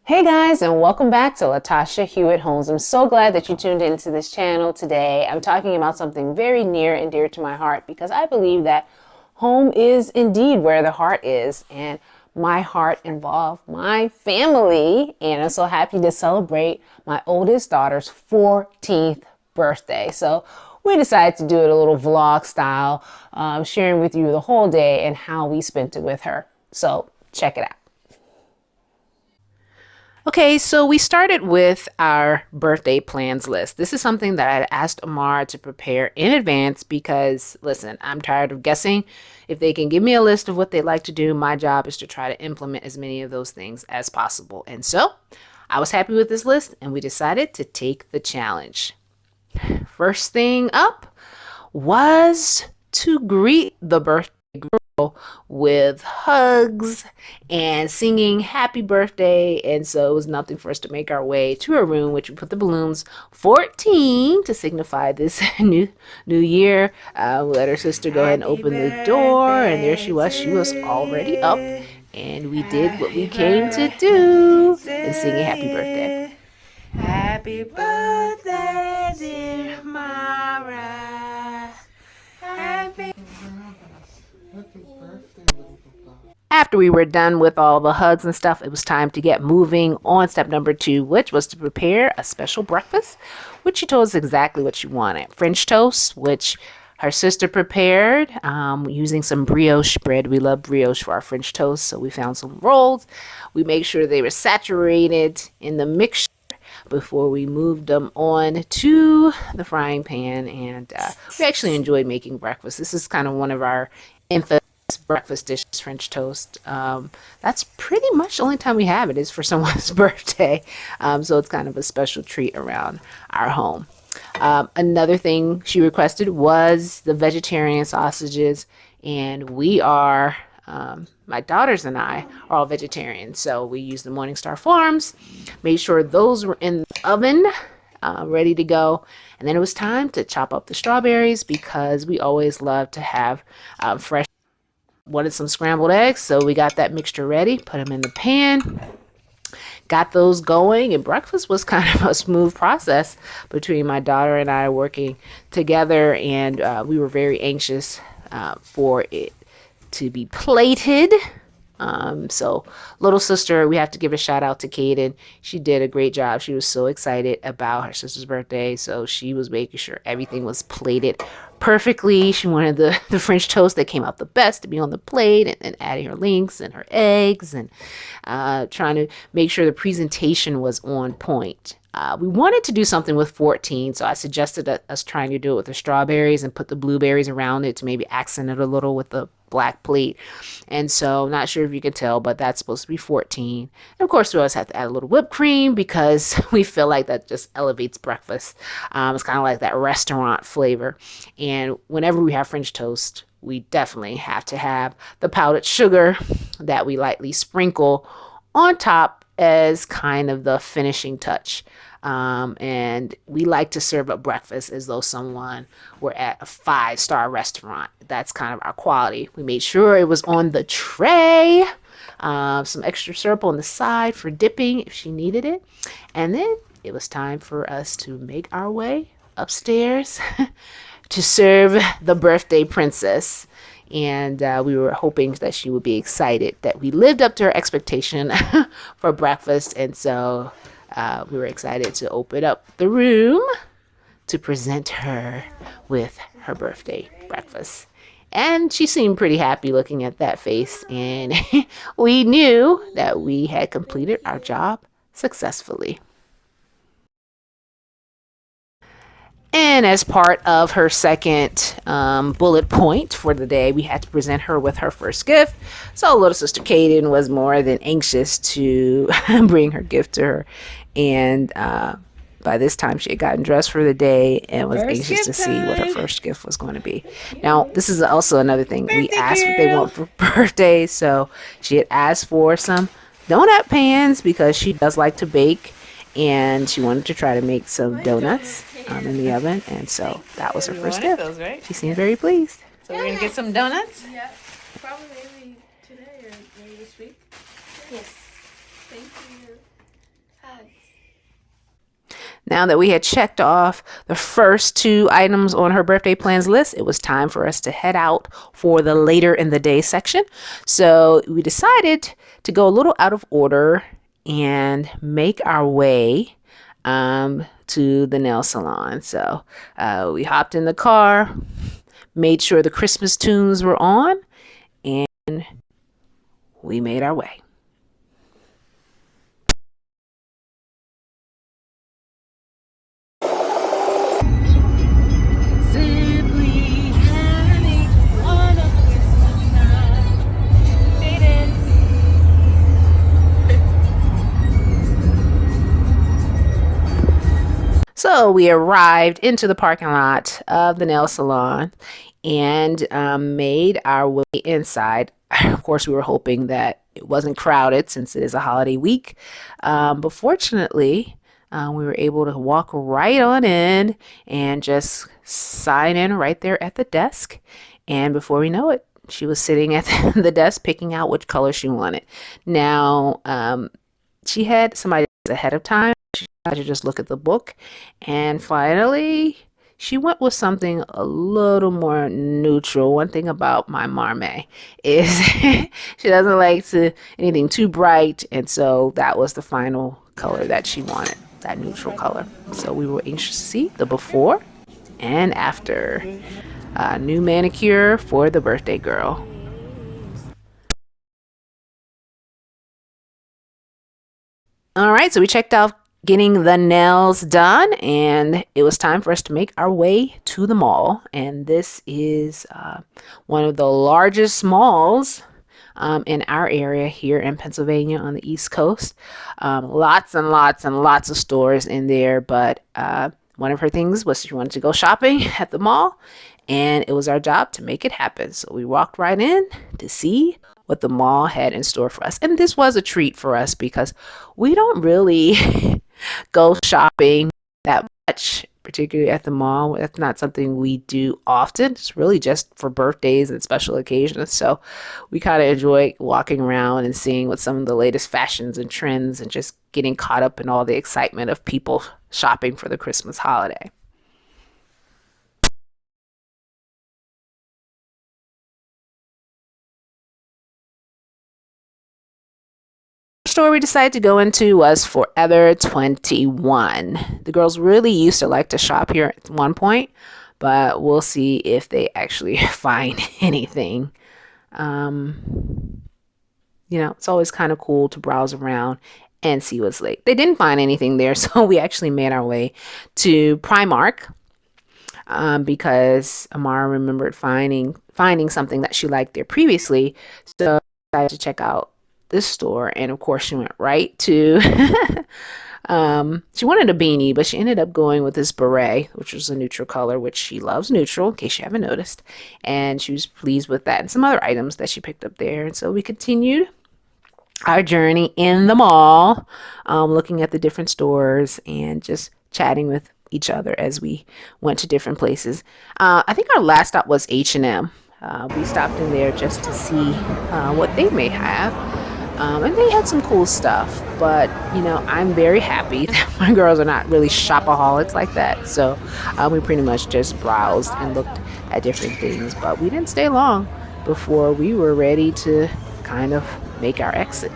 Hey guys, and welcome back to Latasha Hewitt Holmes. I'm so glad that you tuned into this channel today. I'm talking about something very near and dear to my heart because I believe that home is indeed where the heart is, and my heart involved my family. And I'm so happy to celebrate my oldest daughter's 14th birthday. So we decided to do it a little vlog style, sharing with you the whole day and how we spent it with her. So check it out. Okay, so we started with our birthday plans list. This is something that I had asked Amar to prepare in advance because, listen, I'm tired of guessing. If they can give me a list of what they like to do, my job is to try to implement as many of those things as possible. And so I was happy with this list, and we decided to take the challenge. First thing up was to greet the birthday girl with hugs and singing happy birthday. And so it was nothing for us to make our way to her room, which we put the balloons 14 to signify this new year. We let her sister go ahead and open the door, and there she was. She was already up, and we did what we came to do and singing happy birthday. Happy birthday, dear Mara. Happy. After we were done with all the hugs and stuff, it was time to get moving on step number 2, which was to prepare a special breakfast, which she told us exactly what she wanted. French toast, which her sister prepared using some brioche bread. We love brioche for our French toast, so we found some rolls. We made sure they were saturated in the mixture before we moved them on to the frying pan, and we actually enjoyed making breakfast. This is kind of one of our infamous breakfast dishes, French toast. That's pretty much the only time we have it is for someone's birthday, so it's kind of a special treat around our home. Another thing she requested was the vegetarian sausages, and we are my daughters and I are all vegetarians, so we used the Morningstar Farms, made sure those were in the oven, ready to go. And then it was time to chop up the strawberries because we always love to have fresh. Wanted some scrambled eggs, so we got that mixture ready, put them in the pan, got those going, and breakfast was kind of a smooth process between my daughter and I working together, and we were very anxious for it to be plated. So little sister, we have to give a shout out to Kaden. She did a great job. She was so excited about her sister's birthday, so she was making sure everything was plated perfectly. She wanted the French toast that came out the best to be on the plate, and adding her links and her eggs, and trying to make sure the presentation was on point. We wanted to do something with 14, so I suggested us trying to do it with the strawberries and put the blueberries around it to maybe accent it a little with the black plate. And so, not sure if you can tell, but that's supposed to be 14. And of course, we always have to add a little whipped cream because we feel like that just elevates breakfast. It's kind of like that restaurant flavor. And whenever we have French toast, we definitely have to have the powdered sugar that we lightly sprinkle on top as kind of the finishing touch. And we like to serve up breakfast as though someone were at a 5-star restaurant. That's kind of our quality. We made sure it was on the tray, some extra syrup on the side for dipping if she needed it. And then it was time for us to make our way upstairs to serve the birthday princess. And we were hoping that she would be excited that we lived up to her expectation for breakfast. And so we were excited to open up the room to present her with her birthday breakfast. And she seemed pretty happy looking at that face. And we knew that we had completed our job successfully. And as part of her second bullet point for the day, we had to present her with her first gift. So little sister Kaden was more than anxious to bring her gift to her. And by this time, she had gotten dressed for the day and was anxious to see what her first gift was going to be. Now, this is also another thing. We asked what they want for birthday. So she had asked for some donut pans because she does like to bake. And she wanted to try to make some donuts in the oven. And so that was her first gift. Those, right? She seemed very pleased. So we're gonna get some donuts. Yeah, probably maybe today or maybe this week. Yes. Thank you. Now that we had checked off the first 2 items on her birthday plans list, it was time for us to head out for the later in the day section. So we decided to go a little out of order and make our way to the nail salon. So we hopped in the car, made sure the Christmas tunes were on, and we made our way. So we arrived into the parking lot of the nail salon and made our way inside. Of course, we were hoping that it wasn't crowded since it is a holiday week. But fortunately, we were able to walk right on in and just sign in right there at the desk. And before we know it, she was sitting at the desk picking out which color she wanted. Now, she had some ideas ahead of time. She had to just look at the book. And finally, she went with something a little more neutral. One thing about my Marmee is she doesn't like anything too bright. And so that was the final color that she wanted, that neutral color. So we were anxious to see the before and after. New manicure for the birthday girl. All right, so we checked out getting the nails done, and it was time for us to make our way to the mall. And this is one of the largest malls in our area here in Pennsylvania on the East Coast. Lots and lots and lots of stores in there, but one of her things was she wanted to go shopping at the mall, and it was our job to make it happen. So we walked right in to see what the mall had in store for us. And this was a treat for us because we don't really go shopping that much, particularly at the mall. That's not something we do often. It's really just for birthdays and special occasions. So we kind of enjoy walking around and seeing what some of the latest fashions and trends and just getting caught up in all the excitement of people shopping for the Christmas holiday. Store we decided to go into was Forever 21. The girls really used to like to shop here at one point, but we'll see if they actually find anything. It's always kind of cool to browse around and see what's late. They didn't find anything there, so we actually made our way to Primark because Amara remembered finding something that she liked there previously, so I decided to check out this store, and of course she went right to she wanted a beanie, but she ended up going with this beret, which was a neutral color, which she loves neutral, in case you haven't noticed, and she was pleased with that and some other items that she picked up there. And so we continued our journey in the mall, looking at the different stores and just chatting with each other as we went to different places. I think our last stop was H&M. We stopped in there just to see what they may have. And they had some cool stuff, but I'm very happy that my girls are not really shopaholics like that. So we pretty much just browsed and looked at different things, but we didn't stay long before we were ready to kind of make our exit.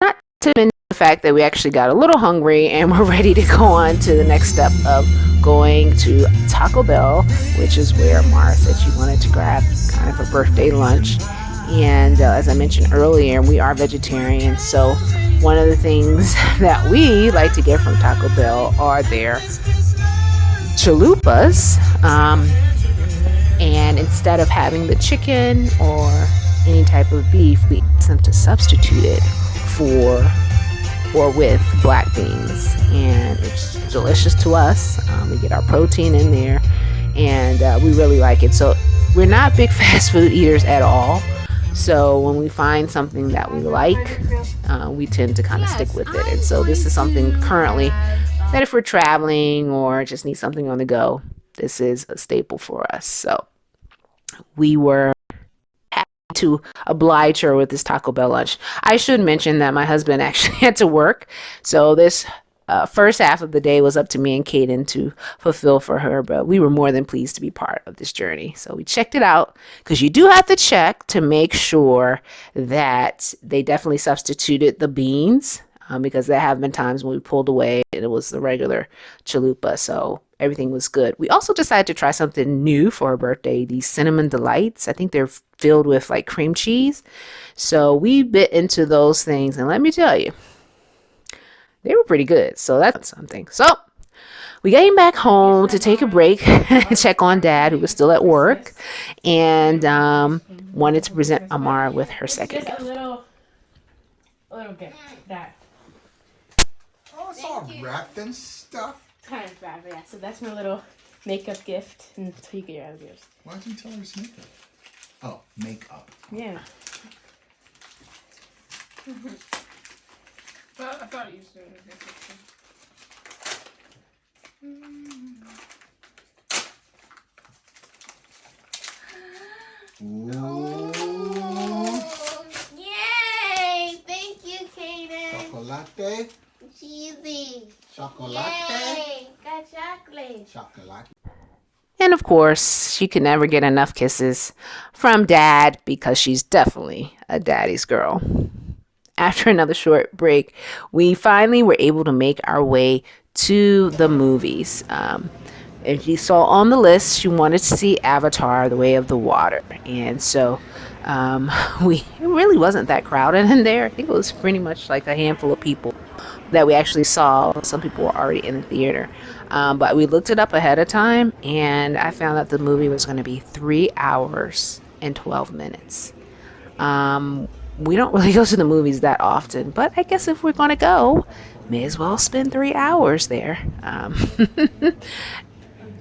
Not to mention the fact that we actually got a little hungry and we're ready to go on to the next step of going to Taco Bell, which is where Mara said she wanted to grab kind of a birthday lunch. And as I mentioned earlier, we are vegetarian, so one of the things that we like to get from Taco Bell are their chalupas. And instead of having the chicken or any type of beef, we ask them to substitute it for or with black beans. And it's delicious to us. We get our protein in there, and we really like it. So we're not big fast food eaters at all. So when we find something that we like, we tend to kind of stick with it. And so this is something currently that if we're traveling or just need something on the go, this is a staple for us. So we were happy to oblige her with this Taco Bell lunch. I should mention that my husband actually had to work, so this first half of the day was up to me and Kaden to fulfill for her, but we were more than pleased to be part of this journey. So we checked it out because you do have to check to make sure that they definitely substituted the beans because there have been times when we pulled away and it was the regular chalupa. So everything was good. We also decided to try something new for her birthday, these cinnamon delights. I think they're filled with like cream cheese. So we bit into those things, and let me tell you, they were pretty good. So that's something. So we came back home to take a break, check on Dad, who was still at work, and wanted to present Amara with her second gift. A little gift. That. Oh, it's all wrapped and stuff. Kind of bad, yeah. So that's my little makeup gift until you get your other gifts. Why didn't you tell her it's makeup? Oh, makeup. Yeah. But I thought you said it. Ooh. Yay! Thank you, Kaden. Chocolate. Cheesy. Chocolate. Yay! Got chocolate. Chocolate. And of course, she could never get enough kisses from Dad because she's definitely a daddy's girl. After another short break, we finally were able to make our way to the movies. And she saw on the list she wanted to see Avatar: The Way of the Water. And so it really wasn't that crowded in there. I think it was pretty much like a handful of people that we actually saw. Some people were already in the theater. But we looked it up ahead of time, and I found that the movie was going to be 3 hours and 12 minutes. We don't really go to the movies that often, but I guess if we're going to go, may as well spend 3 hours there.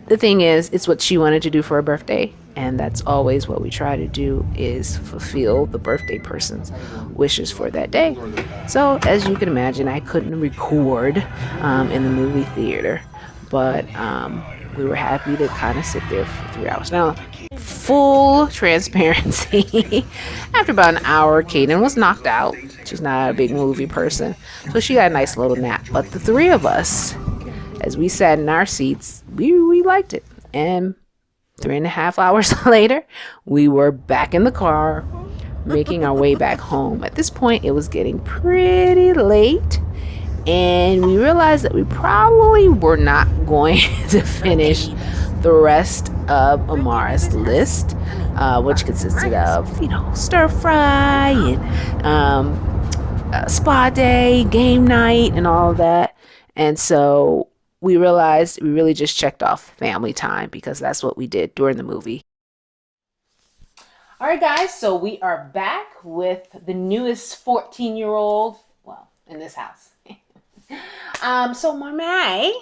The thing is, it's what she wanted to do for her birthday, and that's always what we try to do, is fulfill the birthday person's wishes for that day. So as you can imagine, I couldn't record in the movie theater, but we were happy to kind of sit there for 3 hours. Now, full transparency, after about an hour, Kaden was knocked out. She's not a big movie person, so she got a nice little nap. But the three of us, as we sat in our seats, we liked it. And 3.5 hours later, we were back in the car, making our way back home. At this point, it was getting pretty late, and we realized that we probably were not going to finish the rest of Amara's list, which consisted of, stir fry and spa day, game night, and all of that. And so we realized we really just checked off family time because that's what we did during the movie. All right, guys, so we are back with the newest 14-year-old, well, in this house. So Marmee,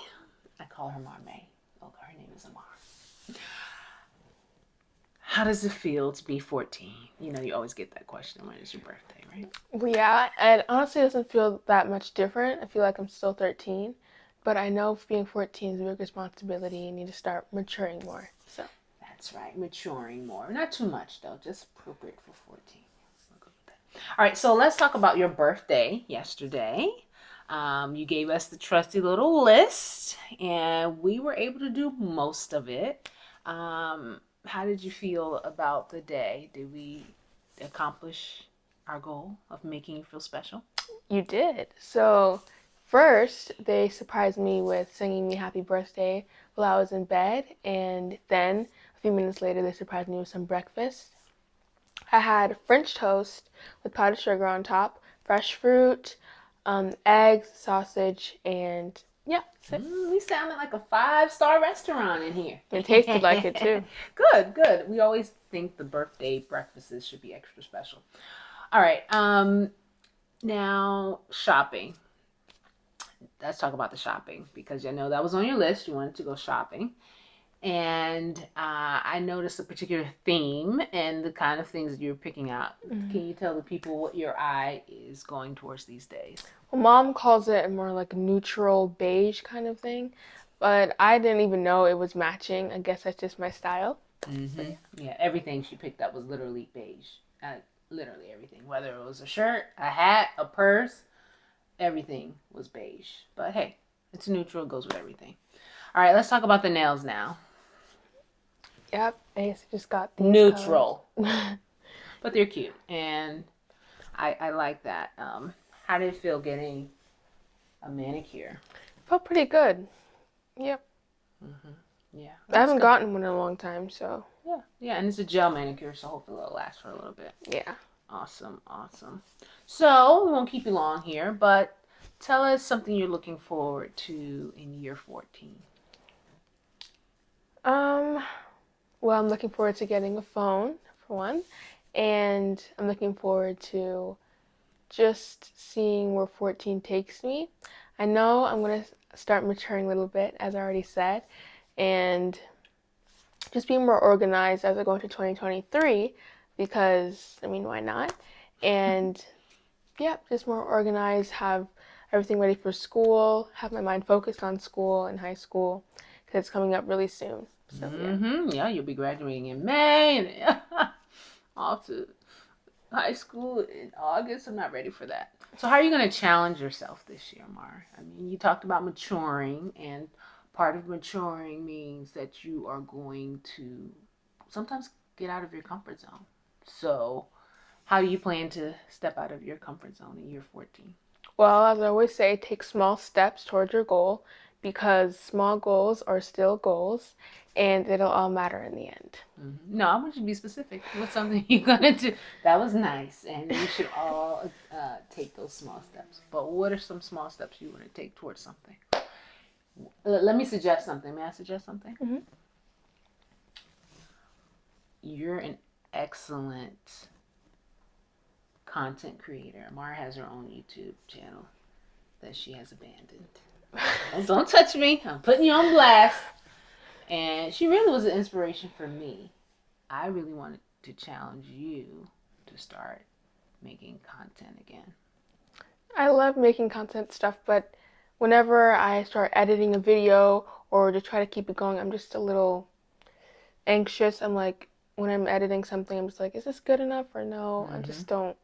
I call her Marmee. Oh, her name is Amara. How does it feel to be 14? You always get that question, when is your birthday, right? Well, yeah, and honestly, it doesn't feel that much different. I feel like I'm still 13, but I know being 14 is a big responsibility. You need to start maturing more. So that's right, maturing more. Not too much though, just appropriate for 14. We'll go with that. All right, so let's talk about your birthday yesterday. You gave us the trusty little list, and we were able to do most of it. How did you feel about the day? Did we accomplish our goal of making you feel special? you did. So first, they surprised me with singing me happy birthday while I was in bed, and then a few minutes later, they surprised me with some breakfast. I had French toast with powdered sugar on top, fresh fruit, eggs, sausage, and yeah, that's it. We sounded like a 5-star restaurant in here. It tasted like it too. Good. We always think the birthday breakfasts should be extra special. All right. Now shopping. Let's talk about the shopping because I know that was on your list. You wanted to go shopping. And I noticed a particular theme and the kind of things that you're picking out. Mm-hmm. Can you tell the people what your eye is going towards these days? Well, Mom calls it more like a neutral beige kind of thing, but I didn't even know it was matching. I guess that's just my style. Mm-hmm. Yeah, everything she picked up was literally beige. Literally everything. Whether it was a shirt, a hat, a purse, everything was beige. But hey, it's neutral. It goes with everything. All right, let's talk about the nails now. Yep, I just got these Neutral. colors. But they're cute. And I like that. How did it feel getting a manicure? Felt pretty good. Yep. Yeah. I haven't gotten one in a long time, so Yeah, and it's a gel manicure, so hopefully it'll last for a little bit. yeah. Awesome. So, we won't keep you long here, but tell us something you're looking forward to in year 14. Well, I'm looking forward to getting a phone, for one, and I'm looking forward to just seeing where 14 takes me. I know I'm going to start maturing a little bit, as I already said, and just being more organized as I go into 2023, because, I mean, why not? And, yeah, just more organized, have everything ready for school, have my mind focused on school and high school, because it's coming up really soon. So, Yeah, you'll be graduating in May and off to high school in August. I'm not ready for that. So how are you going to challenge yourself this year, Mar? I mean, you talked about maturing, and part of maturing means that you are going to sometimes get out of your comfort zone. So how do you plan to step out of your comfort zone in year 14? well, as I always say, take small steps towards your goal, because small goals are still goals, and it'll all matter in the end. No, I want you to be specific. What's something you're going to do? That was nice, and we should all take those small steps. But what are some small steps you want to take towards something? Let me suggest something. May I suggest something? Mm-hmm. You're an excellent content creator. Mara has her own YouTube channel that she has abandoned. Don't touch me. I'm putting you on blast. And she really was an inspiration for me. I really wanted to challenge you to start making content again. I love making content stuff, but whenever I start editing a video or to try to keep it going, I'm just a little anxious. I'm like, when I'm editing something, I'm just like, is this good enough or no? I just don't.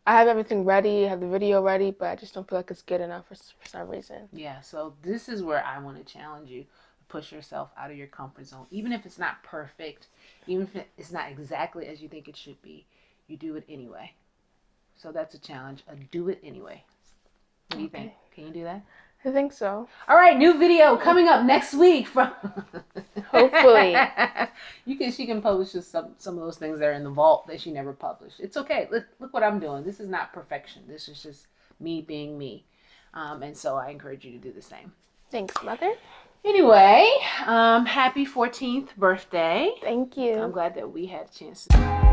I have everything ready, I have the video ready, but I just don't feel like it's good enough for some reason. Yeah, so this is where I want to challenge you. Push yourself out of your comfort zone. Even if it's not perfect, even if it's not exactly as you think it should be, you do it anyway. So that's a challenge. Do it anyway. What do you think? Can you do that? I think so. All right, new video coming up next week from Hopefully. She can publish just some of those things that are in the vault that she never published. It's okay. Look what I'm doing. This is not perfection. This is just me being me. And so I encourage you to do the same. Thanks, Mother. Anyway, happy 14th birthday. Thank you. I'm glad that we had a chance to...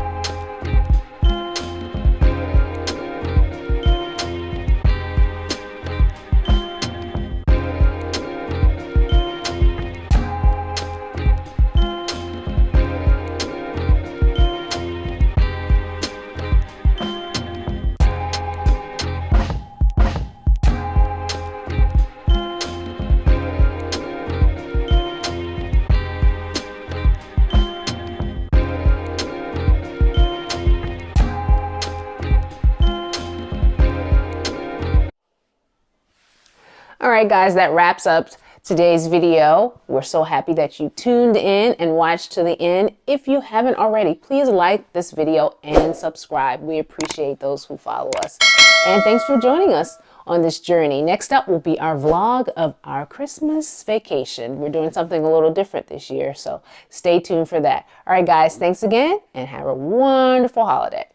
All right, guys, that wraps up today's video. We're so happy that you tuned in and watched to the end. If you haven't already, please like this video and subscribe. We appreciate those who follow us. And thanks for joining us on this journey. Next up will be our vlog of our Christmas vacation. We're doing something a little different this year, so stay tuned for that. All right, guys, thanks again and have a wonderful holiday.